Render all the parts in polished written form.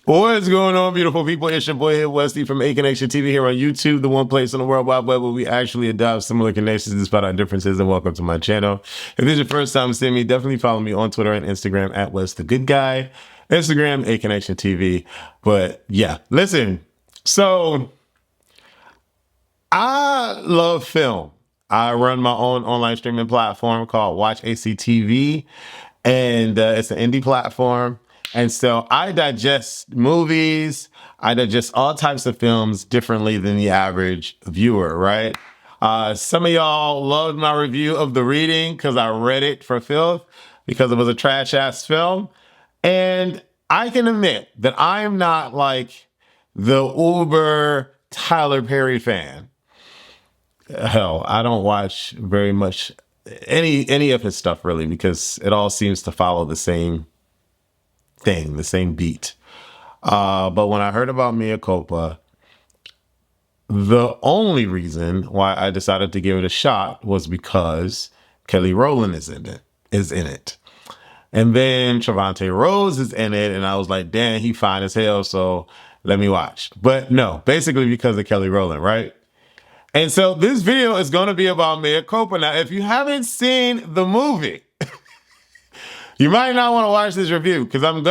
What is going on, beautiful people? It's your boy here, Westy from A Connection TV here on YouTube, the one place on the World Wide Web where we actually adopt similar connections despite our differences. And welcome to my channel. If this is your first time seeing me, definitely follow me on Twitter and Instagram at West the Good Guy, Instagram A Connection TV. But yeah, listen. So I love film. I run my own online streaming platform called Watch AC TV, and it's an indie platform. And so I digest movies, I digest all types of films differently than the average viewer, right? Some of y'all loved my review of The Reading because I read it for filth because it was a trash ass film. And I can admit that I am not like the uber Tyler Perry fan. Hell, I don't watch very much any of his stuff really because it all seems to follow the same thing, the same beat. But when I heard about Mea Culpa, the only reason why I decided to give it a shot was because Kelly Rowland is in it. And then Trevante Rhodes is in it, and I was like, damn, he fine as hell, so let me watch. But no, basically because of Kelly Rowland, right? And so this video is going to be about Mea Culpa. Now, if you haven't seen the movie, you might not want to watch this review because I'm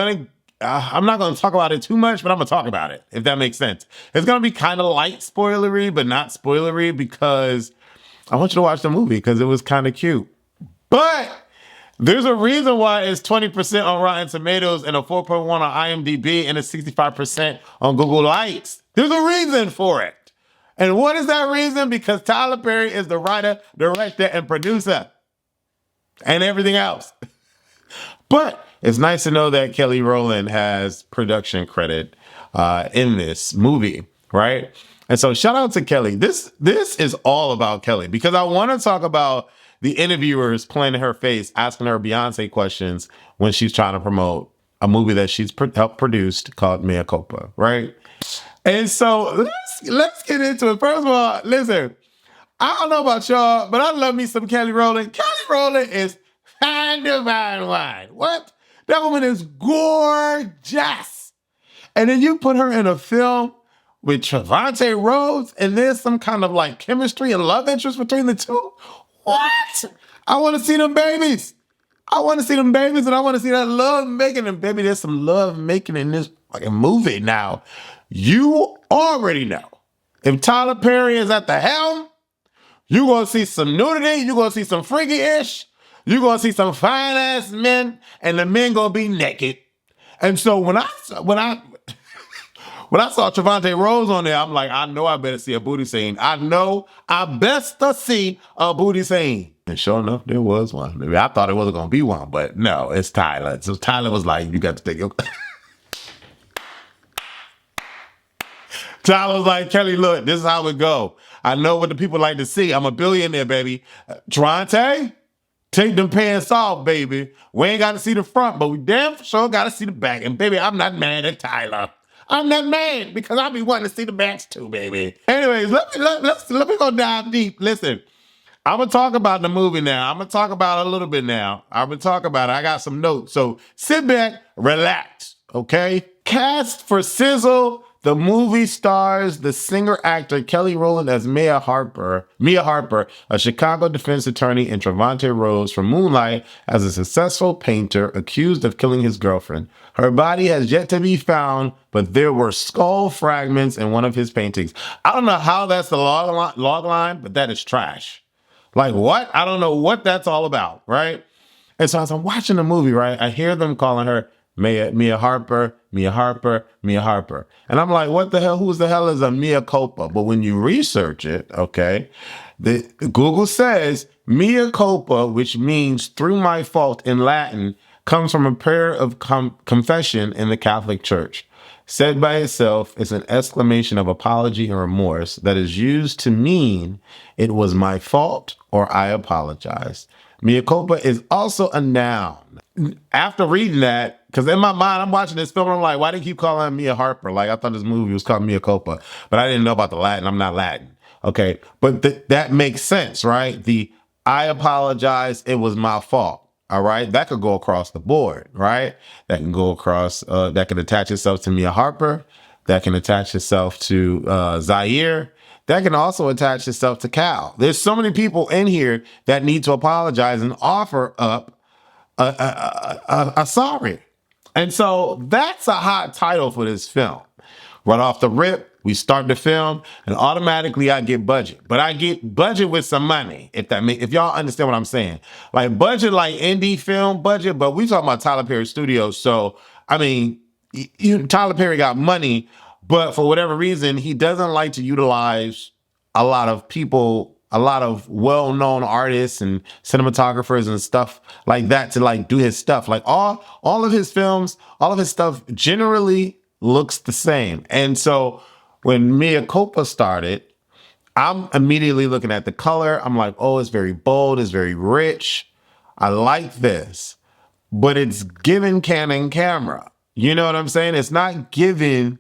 not going to talk about it too much, but I'm going to talk about it, if that makes sense. It's going to be kind of light spoilery, but not spoilery because I want you to watch the movie because it was kind of cute. But there's a reason why it's 20% on Rotten Tomatoes and a 4.1 on IMDb and a 65% on Google Likes. There's a reason for it. And what is that reason? Because Tyler Perry is the writer, director, and producer and everything else. But it's nice to know that Kelly Rowland has production credit in this movie, right? And so shout out to Kelly. This is all about Kelly because I want to talk about the interviewers playing in her face, asking her Beyonce questions when she's trying to promote a movie that she's helped produced called Mea Culpa, right? And so let's get into it. First of all, listen, I don't know about y'all, but I love me some Kelly Rowland. Kelly Rowland is fine divine wine. What? That woman is gorgeous. And then you put her in a film with Trevante Rhodes and there's some kind of like chemistry and love interest between the two. What? I want to see them babies. I want to see them babies and I want to see that love making. And baby, there's some love making in this fucking movie. Now, you already know if Tyler Perry is at the helm, you're going to see some nudity. You're going to see some freaky-ish. You're going to see some fine-ass men, and the men going to be naked. And so when I saw Trevante Rhodes on there, I'm like, I know I better see a booty scene. I know I best to see a booty scene. And sure enough, there was one. Maybe I thought it wasn't going to be one, but no, it's Tyler. So Tyler was like, you got to take your... Tyler was like, Kelly, look, this is how it go. I know what the people like to see. I'm a billionaire, baby. Trevante, take them pants off, baby. We ain't got to see the front, but we damn sure got to see the back. And baby, I'm not mad at Tyler. I'm not mad because I be wanting to see the backs too, baby. Anyways, let me go dive deep. Listen, I'm going to talk about the movie now. I'm going to talk about it a little bit now. I'm going to talk about it. I got some notes. So sit back, relax, okay? Cast for Sizzle. The movie stars the singer-actor Kelly Rowland as Mea Harper, a Chicago defense attorney, and Trevante Rhodes from Moonlight as a successful painter accused of killing his girlfriend. Her body has yet to be found, but there were skull fragments in one of his paintings. I don't know how that's the log line, but that is trash. Like what? I don't know what that's all about, right? And so as I'm watching the movie, right, I hear them calling her Mea Harper. And I'm like, what the hell? Who's the hell is a Mea Culpa? But when you research it, okay, Google says Mea Culpa, which means through my fault in Latin, comes from a prayer of confession in the Catholic Church. Said by itself, it's an exclamation of apology and remorse that is used to mean it was my fault or I apologize. Mea Culpa is also a noun. After reading that, because in my mind, I'm watching this film, I'm like, why do you keep calling her Mea Harper? Like, I thought this movie was called Mea Culpa, but I didn't know about the Latin. I'm not Latin. Okay. But that makes sense, right? I apologize. It was my fault. All right. That could go across the board, right? That can go across, that can attach itself to Mia Harper. That can attach itself to Zaire. That can also attach itself to Cal. There's so many people in here that need to apologize and offer up a sorry. And so that's a hot title for this film. Right off the rip, we start the film, and automatically I get budget. But I get budget with some money, if y'all understand what I'm saying. Like budget, like indie film budget, but we talking about Tyler Perry Studios. So, I mean, Tyler Perry got money, but for whatever reason, he doesn't like to utilize a lot of people, a lot of well-known artists and cinematographers and stuff like that to like do his stuff. Like all of his films, all of his stuff generally looks the same. And so when Mea Culpa started, I'm immediately looking at the color. I'm like, oh, it's very bold, it's very rich. I like this, but it's given Canon camera. You know what I'm saying? It's not given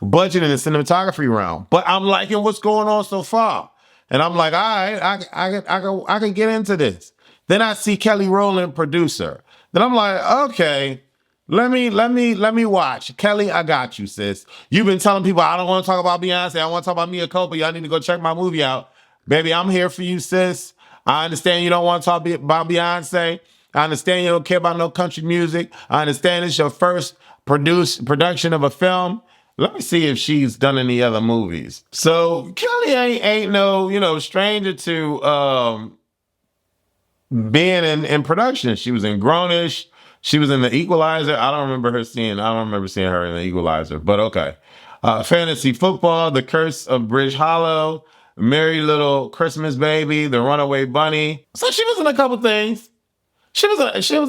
budget in the cinematography realm, but I'm liking what's going on so far. And I'm like, all right, I can get into this. Then I see Kelly Rowland, producer. Then I'm like, okay, let me watch. Kelly, I got you, sis. You've been telling people I don't want to talk about Beyonce. I want to talk about Mea Culpa. Y'all need to go check my movie out. Baby, I'm here for you, sis. I understand you don't want to talk about Beyonce. I understand you don't care about no country music. I understand it's your first production of a film. Let me see if she's done any other movies. So Kelly ain't no, stranger to being in production. She was in Grownish. She was in The Equalizer. I don't remember seeing her in The Equalizer, but okay. Fantasy Football, The Curse of Bridge Hollow, Merry Little Christmas Baby, The Runaway Bunny. So she was in a couple things. She was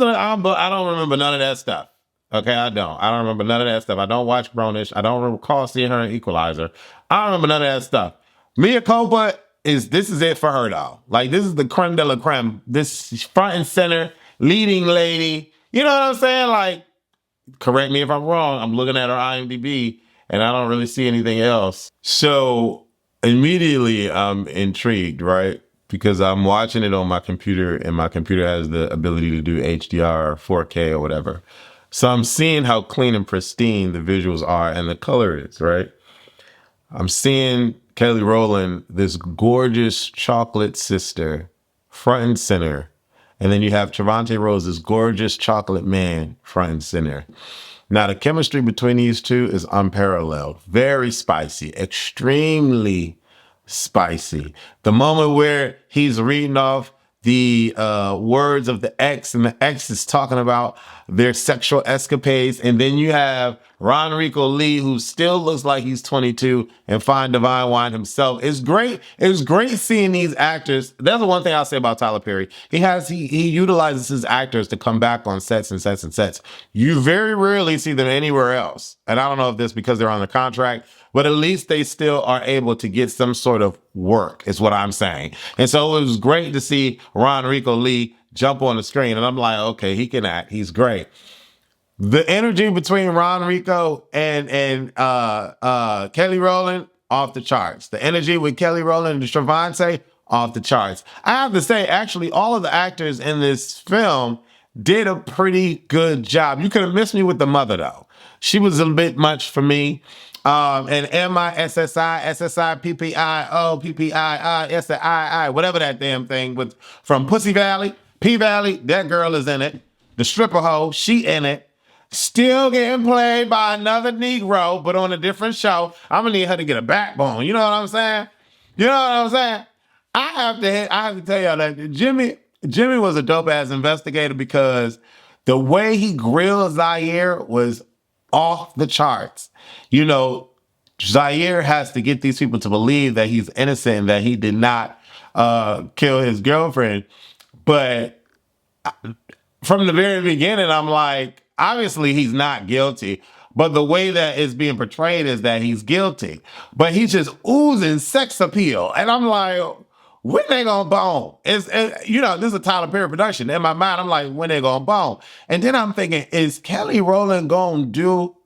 in an album, but I don't remember none of that stuff. Okay, I don't remember none of that stuff. I don't watch Grownish. I don't recall seeing her in Equalizer. I don't remember none of that stuff. Mea Culpa this is it for her though. Like this is the creme de la creme. This front and center leading lady. You know what I'm saying? Like, correct me if I'm wrong. I'm looking at her IMDb and I don't really see anything else. So immediately I'm intrigued, right? Because I'm watching it on my computer and my computer has the ability to do HDR or 4K or whatever. So I'm seeing how clean and pristine the visuals are and the color is, right? I'm seeing Kelly Rowland, this gorgeous chocolate sister, front and center. And then you have Trevante Rhodes, this gorgeous chocolate man, front and center. Now, the chemistry between these two is unparalleled. Very spicy, extremely spicy. The moment where he's reading off the words of the ex, and the ex is talking about their sexual escapades, and then you have Ron Rico Lee, who still looks like he's 22, and Fine Divine Wine himself. It's great. It was great seeing these actors. That's the one thing I'll say about Tyler Perry. He utilizes his actors to come back on sets and sets and sets. You very rarely see them anywhere else. And I don't know if this because they're on the contract, but at least they still are able to get some sort of work, is what I'm saying. And so it was great to see Ron Rico Lee jump on the screen. And I'm like, okay, he can act. He's great. The energy between Ron Rico and Kelly Rowland, off the charts. The energy with Kelly Rowland and Trevante, off the charts. I have to say, actually, all of the actors in this film did a pretty good job. You could have missed me with the mother, though. She was a bit much for me. And MISSI, SSI, PPI, O, PPI, SI, whatever that damn thing with from Pussy Valley, P Valley, that girl is in it. The stripper hoe, she in it. Still getting played by another Negro, but on a different show. I'm gonna need her to get a backbone. You know what I'm saying? You know what I'm saying? I have to tell y'all that Jimmy was a dope ass investigator because the way he grilled Zaire was off the charts. You know, Zaire has to get these people to believe that he's innocent and that he did not kill his girlfriend. But from the very beginning, I'm like, obviously he's not guilty. But the way that it's being portrayed is that he's guilty. But he's just oozing sex appeal. And I'm like, when they gonna bone? This is a Tyler Perry production. In my mind, I'm like, when they gonna bone? And then I'm thinking, is Kelly Rowland gonna do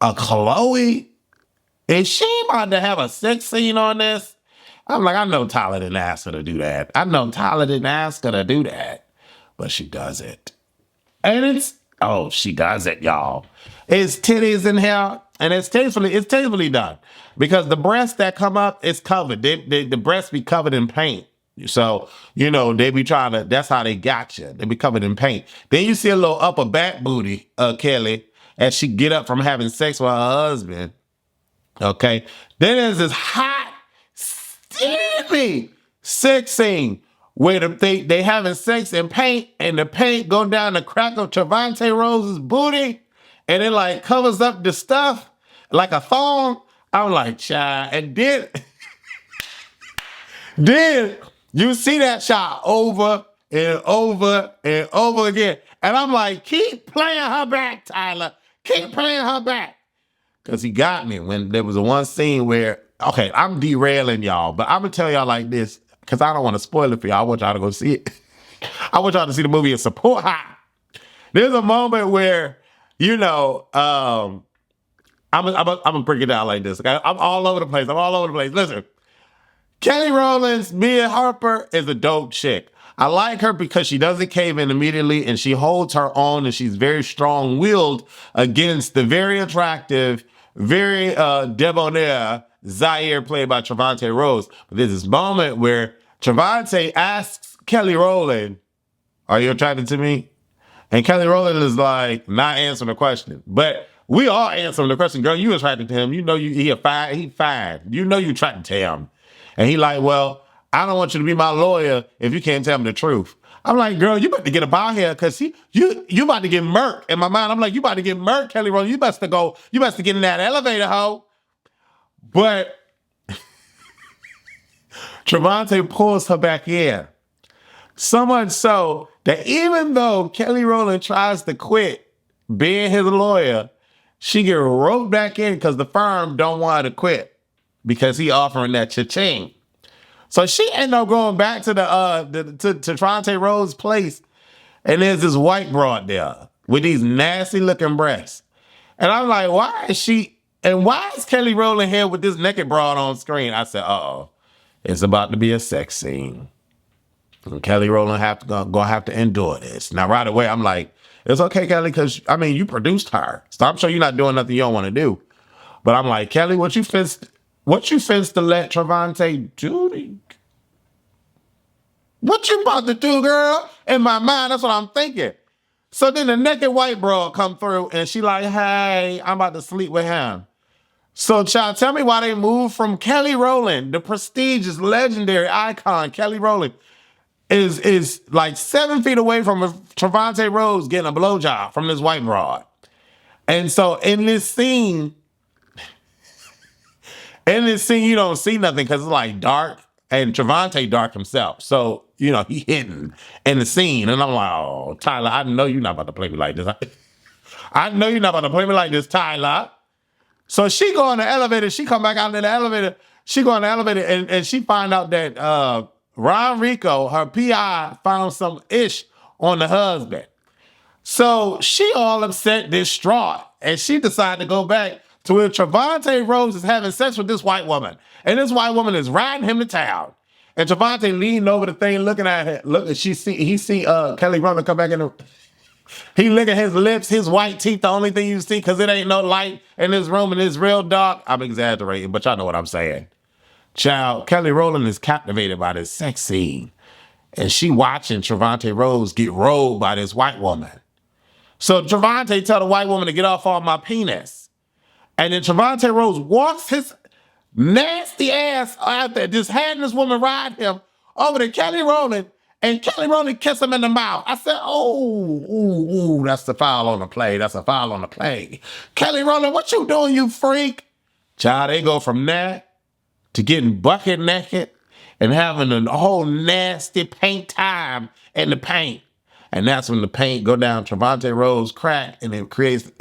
a Chloe? Is she about to have a sex scene on this? I'm like, I know Tyler didn't ask her to do that. but she does it. And she does it, y'all. It's titties in here, and it's tastefully done. Because the breasts that come up, it's covered. The breasts be covered in paint. So, they be trying to, that's how they got you. They be covered in paint. Then you see a little upper back booty, Kelly, as she get up from having sex with her husband. Okay. Then there's this hot, steamy sex scene where they having sex in paint, and the paint go down the crack of Trevante Rhodes' booty, and it like covers up the stuff like a thong. I'm like, child. And then you see that shot over and over and over again. And I'm like, keep playing her back, Tyler. Keep playing her back. Because he got me when there was a one scene where, okay, I'm derailing y'all, but I'm going to tell y'all like this because I don't want to spoil it for y'all. I want y'all to go see it. I want y'all to see the movie and support her. There's a moment where, I'm going to break it down like this. Okay? I'm all over the place. Listen, Kelly Rowland's Mea Harper is a dope chick. I like her because she doesn't cave in immediately, and she holds her own, and she's very strong-willed against the very attractive, very debonair Zaire, played by Trevante Rhodes. But there's this moment where Trevante asks Kelly Rowland, "Are you attracted to me?" And Kelly Rowland is like, not answering the question. But we all answering the question. Girl, you attracted to him. He fine. You know you attracted to him. And he like, well, I don't want you to be my lawyer if you can't tell me the truth. I'm like, girl, you about to get up out here because you about to get murked. In my mind, I'm like, you about to get murked, Kelly Rowland. You must get in that elevator, hoe. But Trevante pulls her back in. So much so that even though Kelly Rowland tries to quit being his lawyer, she get roped back in because the firm don't want her to quit because he offering that cha-ching. So she ended up going back to to Trevante Rhodes' place, and there's this white broad there with these nasty looking breasts. And I'm like, why is Kelly Rowland here with this naked broad on screen? I said, it's about to be a sex scene. And Kelly Rowland gonna have to endure this. Now, right away, I'm like, it's okay, Kelly, because, you produced her. So I'm sure you're not doing nothing you don't want to do. But I'm like, Kelly, what you fins to let Trevante do? What you about to do, girl? In my mind, that's what I'm thinking. So then the naked white broad come through, and she like, hey, I'm about to sleep with him. So, child, tell me why they moved from Kelly Rowland, the prestigious, legendary icon, Kelly Rowland, is like 7 feet away from Trevante Rhodes getting a blowjob from this white broad. And so in this scene, you don't see nothing because it's like dark, and Trevante dark himself. So, he hidden in the scene. And I'm like, oh, Tyler, I know you're not about to play me like this. I know you're not about to play me like this, Tyler. So she go in the elevator. She come back out in the elevator. She go in the elevator, and she find out that Ron Rico, her PI, found some ish on the husband. So she all upset, distraught, and she decided to go back to where Trevante Rhodes is having sex with this white woman. And this white woman is riding him to town. And Trevante leaned over the thing, looking at her. He see Kelly Rowland come back in. He look at his lips, his white teeth, the only thing you see, because it ain't no light in this room and it's real dark. I'm exaggerating, but y'all know what I'm saying. Child, Kelly Rowland is captivated by this sex scene. And she watching Trevante Rhodes get rolled by this white woman. So Trevante tell the white woman to get off on my penis. And then Trevante Rhodes walks his nasty ass out there, just having this woman ride him over to Kelly Rowland, and Kelly Rowland kiss him in the mouth. I said, ooh, that's the foul on the play. That's a foul on the play. Kelly Rowland, what you doing, you freak? Child, they go from that to getting bucket naked and having a whole nasty paint time in the paint. And that's when the paint go down Trevante Rhodes' crack, and it creates...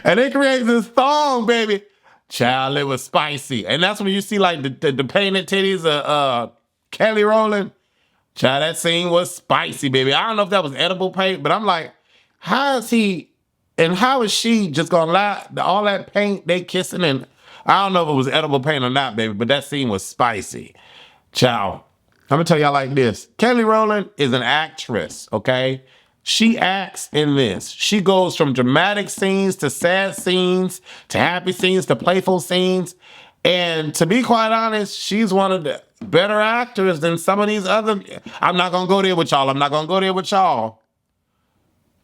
And it creates this thong, baby. Child, it was spicy. And that's when you see like the painted titties of Kelly Rowland. Child, that scene was spicy, baby. I don't know if that was edible paint, but I'm like, how is she just gonna lie? All that paint, they kissing, and I don't know if it was edible paint or not, baby, but that scene was spicy. Child, I'm gonna tell y'all like this. Kelly Rowland is an actress, okay? She acts in this. She goes from dramatic scenes to sad scenes to happy scenes to playful scenes. And to be quite honest, she's one of the better actors than some of these other. I'm not gonna go there with y'all.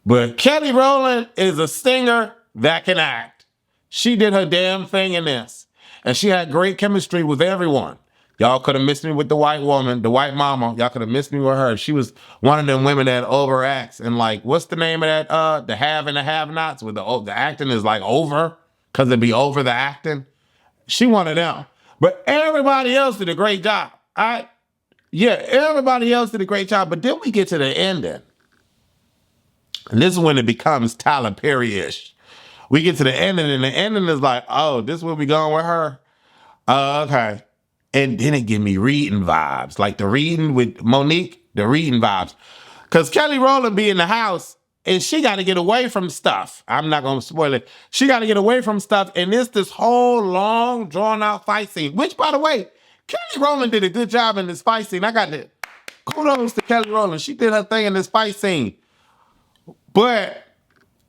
But Kelly Rowland is a singer that can act. She did her damn thing in this. And she had great chemistry with everyone. Y'all could have missed me with the white woman, the white mama. Y'all could have missed me with her. She was one of them women that overacts. And like, what's the name of that? The have and the have-nots, where the acting is like over, because it'd be over the acting. She one of them. But everybody else did a great job. Everybody else did a great job. But then we get to the ending. And this is when it becomes Tyler Perry-ish. We get to the ending, and the ending is like, oh, this is where we going with her? Okay. And then it give me reading vibes. Like the reading with Monique, the reading vibes. Because Kelly Rowland be in the house, and she got to get away from stuff. I'm not going to spoil it. She got to get away from stuff, and it's this whole long, drawn-out fight scene. Which, by the way, Kelly Rowland did a good job in this fight scene. I got to kudos to Kelly Rowland. She did her thing in this fight scene. But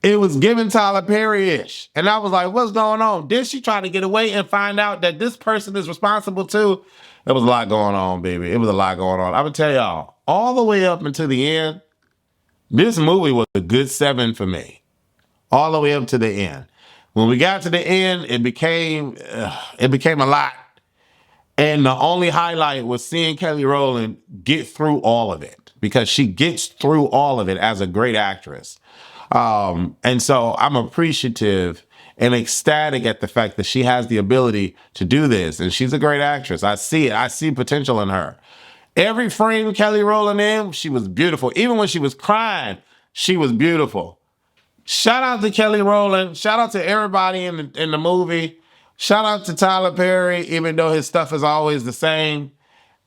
it was giving Tyler Perry-ish. And I was like, what's going on? Then she tried to get away and find out that this person is responsible too. There was a lot going on, baby. It was a lot going on. I'm going to tell y'all, all the way up until the end, this movie was a good 7 for me. All the way up to the end. When we got to the end, it became a lot. And the only highlight was seeing Kelly Rowland get through all of it, because she gets through all of it as a great actress. And so I'm appreciative and ecstatic at the fact that she has the ability to do this. And she's a great actress. I see it. I see potential in her. Every frame Kelly Rowland in, she was beautiful. Even when she was crying, she was beautiful. Shout out to Kelly Rowland. Shout out to everybody in the movie. Shout out to Tyler Perry, even though his stuff is always the same.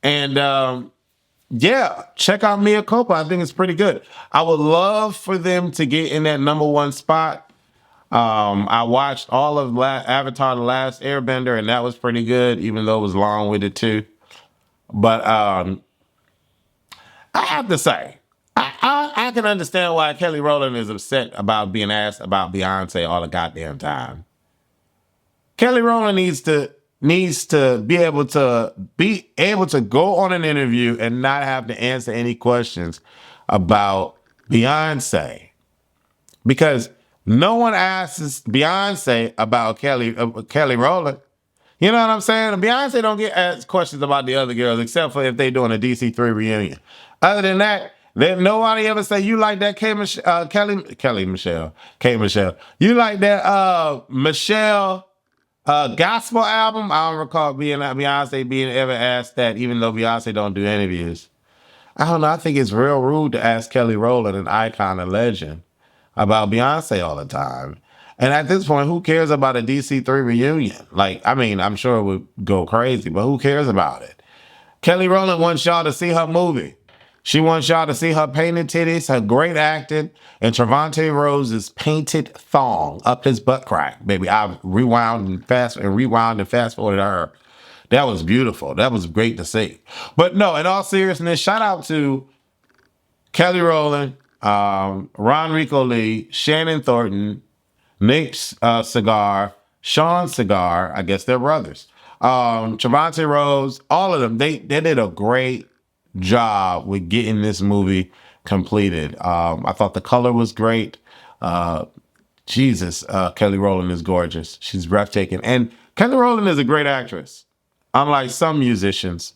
And check out Mea Culpa. I think it's pretty good. I would love for them to get in that #1 spot. I watched all of Avatar: The Last Airbender, and that was pretty good, even though it was long-winded too. But I have to say, I can understand why Kelly Rowland is upset about being asked about Beyonce all the goddamn time. Kelly Rowland needs to be able to go on an interview and not have to answer any questions about Beyonce, because no one asks Beyonce about Kelly Rowland. You know what I'm saying? Beyonce don't get asked questions about the other girls, except for if they doing a DC3 reunion. Other than that, then nobody ever say, you like that K Michelle. You like that Michelle gospel album? I don't recall Beyonce being ever asked that, even though Beyonce don't do interviews. I don't know. I think it's real rude to ask Kelly Rowland, an icon, a legend, about Beyonce all the time. And at this point, who cares about a DC3 reunion? Like, I mean, I'm sure it would go crazy, but who cares about it? Kelly Rowland wants y'all to see her movie. She wants y'all to see her painted titties, her great acting, and Trevante Rhodes' painted thong up his butt crack. Baby, I rewound and fast forwarded her. That was beautiful. That was great to see. But no, in all seriousness, shout out to Kelly Rowland, Ron Rico Lee, Shannon Thornton, Nick Cigar, Sean Cigar. I guess they're brothers. Trevante Rhodes, all of them. They did a great job with getting this movie completed. I thought the color was great. Kelly Rowland is gorgeous. She's breathtaking. And Kelly Rowland is a great actress. Unlike some musicians,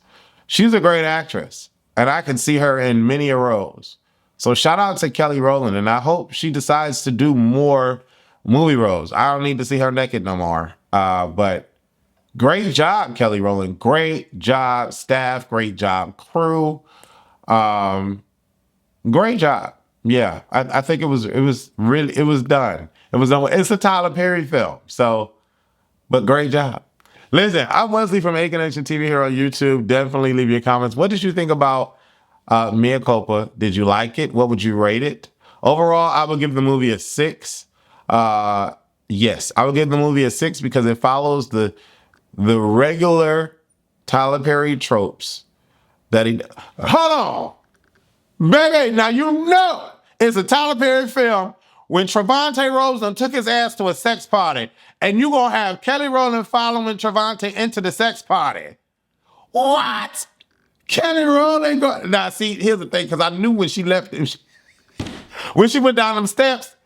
she's a great actress. And I can see her in many roles. So shout out to Kelly Rowland. And I hope she decides to do more movie roles. I don't need to see her naked no more. But great job, Kelly Rowland. Great job, staff. Great job, crew. Great job. Yeah, I think it was done. It was done. It's a Tyler Perry film. So, but great job. Listen, I'm Wesley from A Connection TV here on YouTube. Definitely leave your comments. What did you think about Mea Culpa? Did you like it? What would you rate it? Overall, I would give the movie a 6. Yes, I would give the movie a 6 because it follows the regular Tyler Perry tropes that he. Hold on. Baby, now you know it's a Tyler Perry film when Trevante Rhodes done took his ass to a sex party, and you gonna have Kelly Rowland following Trevante into the sex party. What? Kelly Rowland go. Now, see, here's the thing, because I knew when she left, when she went down them steps,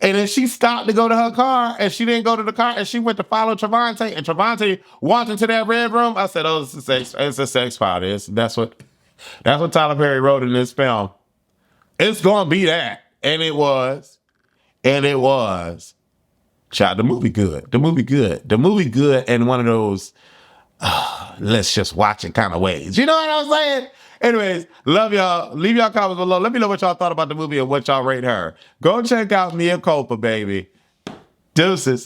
and then she stopped to go to her car, and she didn't go to the car, and she went to follow Trevante, and Trevante walked into that red room. I said, "Oh, it's a sex party. That's what Tyler Perry wrote in this film. It's gonna be that," and it was, Child, the movie good. The movie good, and one of those let's just watch it kind of ways. You know what I'm saying? Anyways, love y'all. Leave y'all comments below. Let me know what y'all thought about the movie and what y'all rate her. Go check out Mea Culpa, baby. Deuces.